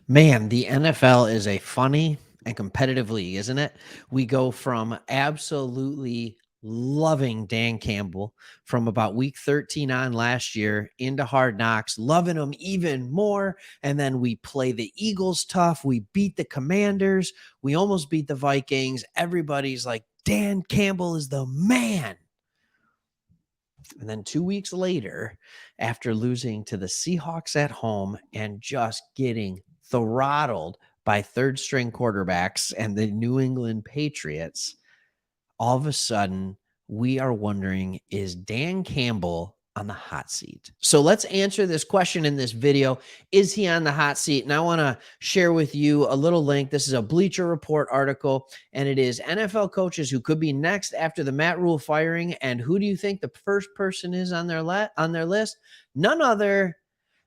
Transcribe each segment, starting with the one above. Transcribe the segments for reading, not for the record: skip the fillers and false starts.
Man, the NFL is a funny and competitive league, isn't it? We go from absolutely loving Dan Campbell from about week 13 on last year into Hard Knocks, loving him even more. And then we play the Eagles tough. We beat the Commanders. We almost beat the Vikings. Everybody's like, Dan Campbell is the man. And then 2 weeks later, after losing to the Seahawks at home and just getting throttled by third string quarterbacks and the New England Patriots, all of a sudden we are wondering, is Dan Campbell on the hot seat? So let's answer this question in this video. Is he on the hot seat? And I want to share with you a little link. This is a Bleacher Report article, and it is NFL coaches who could be next after the Matt Rule firing. And who do you think the first person is on their list? None other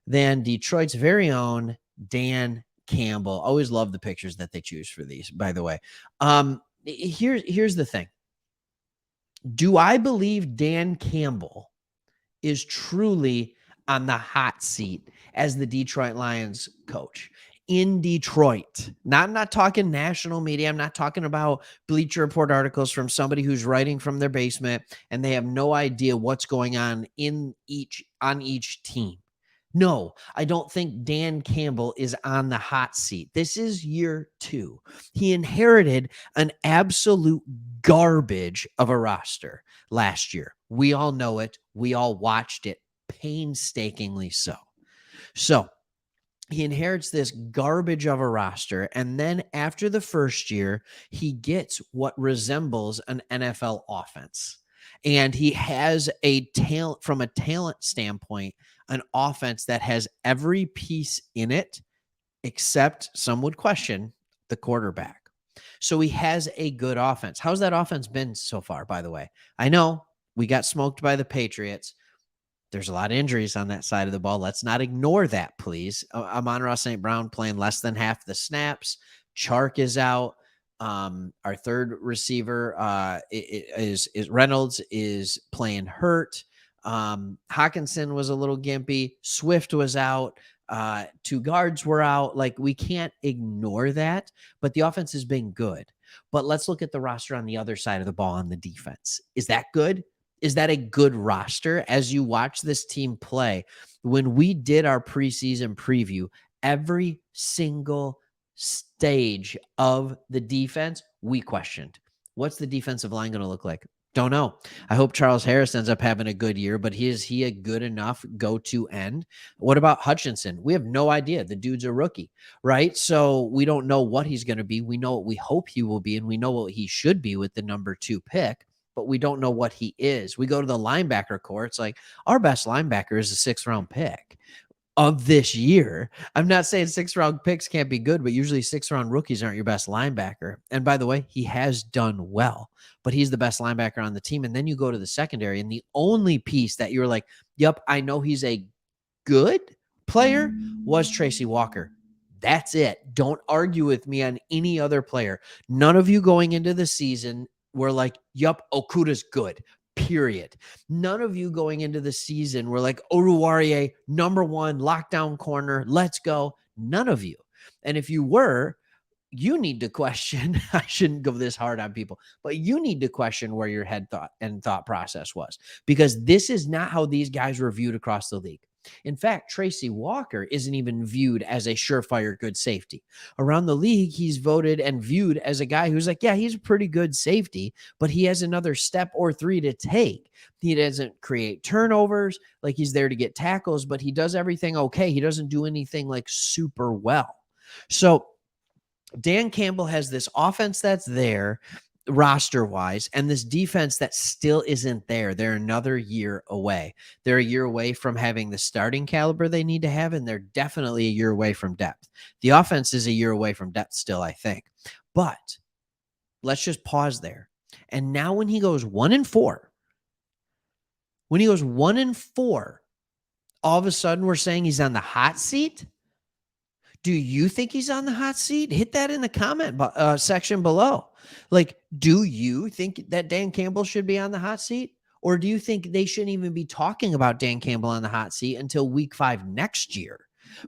than Detroit's very own Dan Campbell. Always love the pictures that they choose for these, by the way. Here's the thing. Do I believe Dan Campbell is truly on the hot seat as the Detroit Lions coach in Detroit? I'm not talking national media. I'm not talking about Bleacher Report articles from somebody who's writing from their basement and they have no idea what's going on on each team. No, I don't think Dan Campbell is on the hot seat. This is year 2. He inherited an absolute garbage of a roster last year. We all know it. We all watched it painstakingly so. So he inherits this garbage of a roster. And then after the first year, he gets what resembles an NFL offense. And he has from a talent standpoint, an offense that has every piece in it, except some would question the quarterback. So he has a good offense. How's that offense been so far, by the way? I know we got smoked by the Patriots. There's a lot of injuries on that side of the ball. Let's not ignore that, please. Amon-Ra St. Brown playing less than half the snaps. Chark is out. Our third receiver is Reynolds is playing hurt. Hawkinson was a little gimpy. Swift was out. 2 guards were out. Like, we can't ignore that, but the offense has been good. But let's look at the roster on the other side of the ball on the defense. Is that good? Is that a good roster? As you watch this team play, when we did our preseason preview, every single stage of the defense, we questioned. What's the defensive line going to look like? Don't know. I hope Charles Harris ends up having a good year, but is he a good enough go-to end? What about Hutchinson? We have no idea. The dude's a rookie, right? So we don't know what he's going to be. We know what we hope he will be, and we know what he should be with the number 2 pick, but we don't know what he is. We go to the linebacker core. It's like our best linebacker is a 6th-round pick of this year. I'm not saying 6th-round picks can't be good, but usually 6th-round rookies aren't your best linebacker. And by the way, he has done well, but he's the best linebacker on the team. And then you go to the secondary, and the only piece that you're like, yep, I know he's a good player, was Tracy Walker. That's it. Don't argue with me on any other player. None of you going into the season were like, yep, Okuda's good. Period. None of you going into the season were like, Oruwariye, number 1, lockdown corner, let's go. None of you. And if you were, you need to question, I shouldn't go this hard on people, but you need to question where your head thought process was, because this is not how these guys were viewed across the league. In fact, Tracy Walker isn't even viewed as a surefire good safety. Around the league, he's voted and viewed as a guy who's like, yeah, he's a pretty good safety, but he has another step or 3 to take. He doesn't create turnovers. Like, he's there to get tackles, but he does everything okay. He doesn't do anything like super well. So Dan Campbell has this offense that's there roster-wise, and this defense that still isn't there. They're another year away. They're a year away from having the starting caliber they need to have, and they're definitely a year away from depth. The offense is a year away from depth still, I think. But let's just pause there. And now when he goes 1-4, all of a sudden we're saying he's on the hot seat? Do you think he's on the hot seat? Hit that in the comment section below. Like, do you think that Dan Campbell should be on the hot seat? Or do you think they shouldn't even be talking about Dan Campbell on the hot seat until week 5 next year?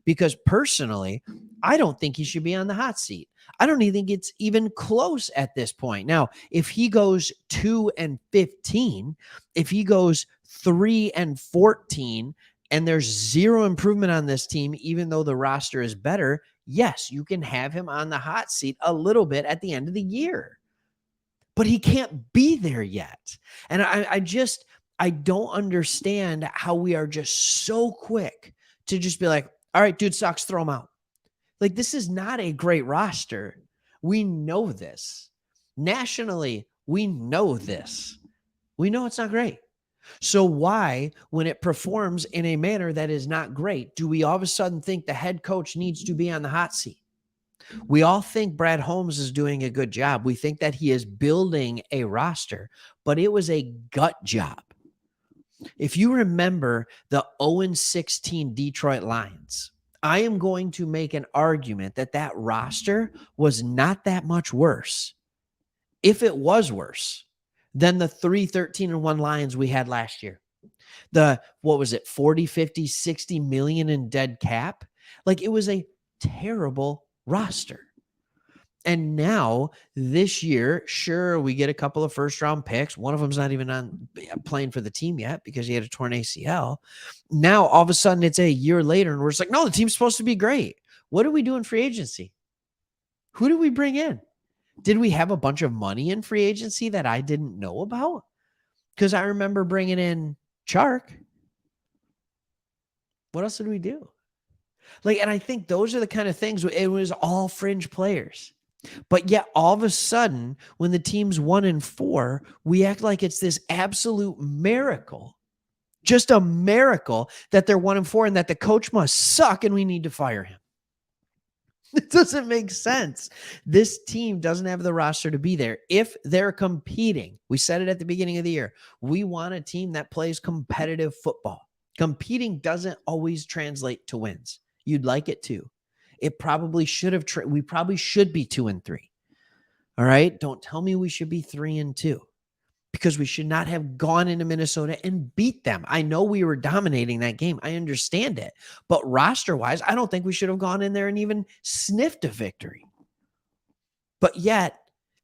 because personally, I don't think he should be on the hot seat. I don't even think it's even close at this point. Now, if he goes 2-15, if he goes 3-14, and there's zero improvement on this team, even though the roster is better, yes, you can have him on the hot seat a little bit at the end of the year. But he can't be there yet. And I don't understand how we are just so quick to just be like, all right, dude sucks, throw him out. Like, this is not a great roster. We know this. Nationally, we know this. We know it's not great. So why, when it performs in a manner that is not great, do we all of a sudden think the head coach needs to be on the hot seat? We all think Brad Holmes is doing a good job. We think that he is building a roster, but it was a gut job. If you remember the 0-16 Detroit Lions, I am going to make an argument that that roster was not that much worse, if it was worse, than the 3-13-1 Lions we had last year. What was it, 40, 50, 60 million in dead cap? Like, it was a terrible roster. And now this year, sure, we get a couple of first round picks. One of them's not even playing for the team yet because he had a torn ACL. Now, all of a sudden, it's a year later, and we're just like, no, the team's supposed to be great. What do we do in free agency? Who did we bring in? Did we have a bunch of money in free agency that I didn't know about? Because I remember bringing in Chark. What else did we do? Like, and I think those are the kind of things, it was all fringe players. But yet all of a sudden, when the team's 1-4, we act like it's this absolute miracle. Just a miracle that they're 1-4 and that the coach must suck and we need to fire him. It doesn't make sense. This team doesn't have the roster to be there. If they're competing, we said it at the beginning of the year, we want a team that plays competitive football. Competing doesn't always translate to wins. You'd like it to. It probably should have. We probably should be 2-3. All right. Don't tell me we should be 3-2, because we should not have gone into Minnesota and beat them. I know we were dominating that game. I understand it. But roster wise, I don't think we should have gone in there and even sniffed a victory. But yet,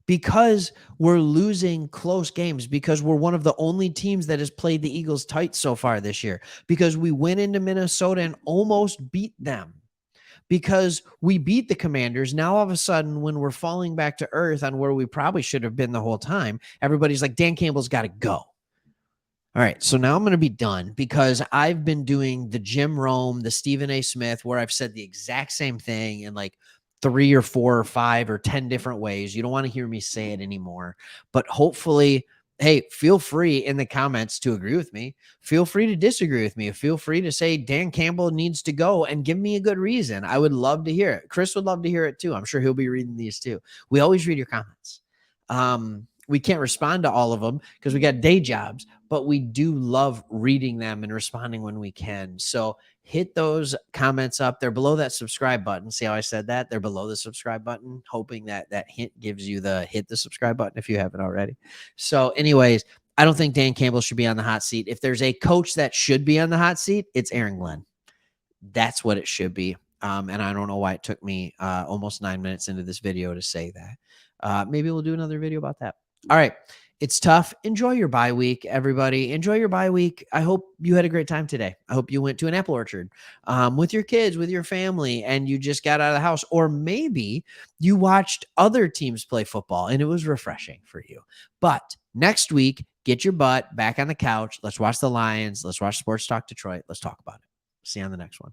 because we're losing close games, because we're one of the only teams that has played the Eagles tight so far this year, because we went into Minnesota and almost beat them, because we beat the Commanders. Now, all of a sudden, when we're falling back to earth on where we probably should have been the whole time, everybody's like, Dan Campbell's got to go. All right, so now I'm going to be done, because I've been doing the Jim Rome, the Stephen A. Smith, where I've said the exact same thing in like 3 or 4 or 5 or 10 different ways. You don't want to hear me say it anymore, but hopefully, hey, feel free in the comments to agree with me. Feel free to disagree with me. Feel free to say Dan Campbell needs to go and give me a good reason. I would love to hear it. Chris would love to hear it too. I'm sure he'll be reading these too. We always read your comments. We can't respond to all of them because we got day jobs, but we do love reading them and responding when we can. So hit those comments up. They're below that subscribe button. See how I said that? They're below the subscribe button, hoping that that hint gives you the hit the subscribe button if you haven't already. So anyways, I don't think Dan Campbell should be on the hot seat. If there's a coach that should be on the hot seat, it's Aaron Glenn. That's what it should be. And I don't know why it took me almost 9 minutes into this video to say that. Maybe we'll do another video about that. All right. It's tough. Enjoy your bye week, everybody. Enjoy your bye week. I hope you had a great time today. I hope you went to an apple orchard with your kids, with your family, and you just got out of the house. Or maybe you watched other teams play football and it was refreshing for you. But next week, get your butt back on the couch. Let's watch the Lions. Let's watch Sports Talk Detroit. Let's talk about it. See you on the next one.